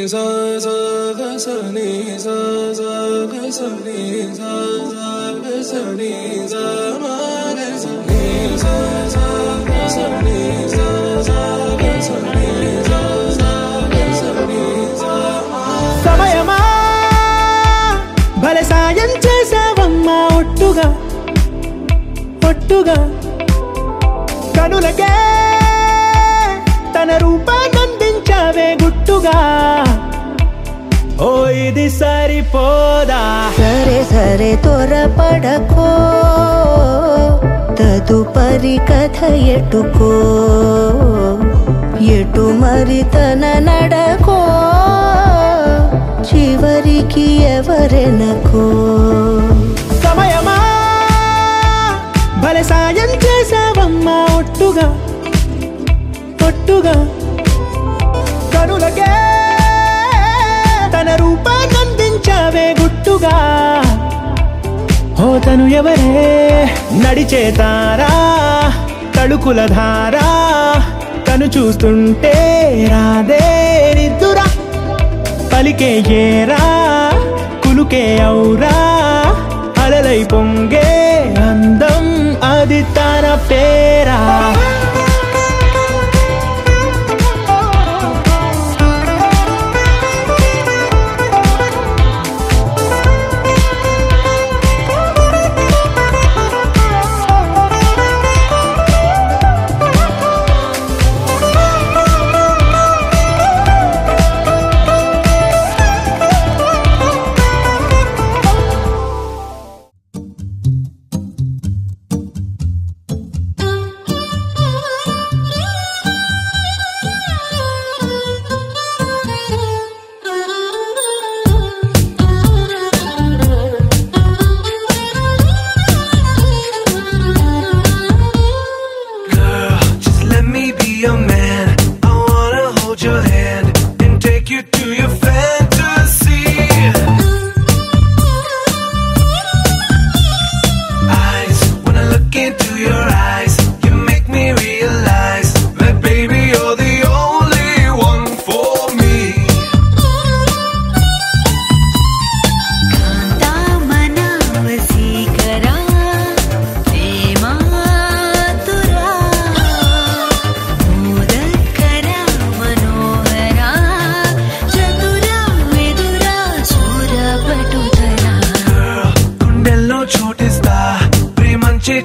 sa sa ga sa ni sa sa ga sa ni sa sa ga sa ni sa ma ga sa ni sa sa ga sa ni sa sa ga sa ni sa sa ga sa ni sa సమయమా భలే సాయం చేసావమ్మా ఒట్టుగా ఒట్టుగా కనులకే తన రూపాన్నందించావే గుట్టుగా ఓ ఇది సరిపోదా సరే సరే త్వరపడకో తదుపరి కథ ఎటుకో ఎటు మరి తన నడకో చివరికి ఎవరెనకో సమయమా భలే సాయం చేసావమ్మా ఒట్టుగా ఒట్టుగా కనులకే తన రూపాన్నందించావే గుట్టుగా ఓ తను ఎవరే నడిచే తారా తళుకుల ధారా తను చూస్తుంటే రాదే నిద్దురా పలికే ఏరా కులుకే ఔరా అలలై పొంగే అందం అది తన పేరా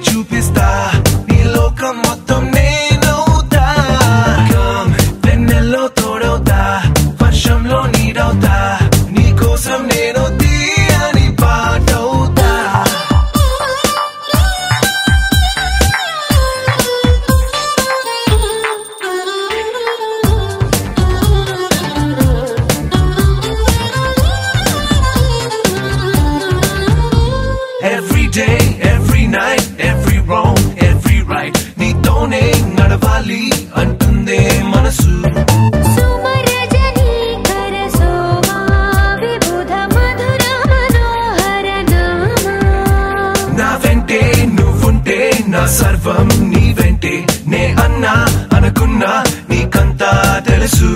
చూపిస్తా నీ లోకం మొత్తం నేనవుతా వెన్నెల్లో తోడవుతా వర్షంలో నీడవుతా నీ కోసం నేను తీయని పాటవుతా Every day, every night, every wrong, every right. నీతోనే నడవాలి అంటుందే మనసు నా వెంటే నువ్వుంటే నా సర్వం నీ వెంటే నే అన్నా అనుకున్నా నీకంతా తెలుసు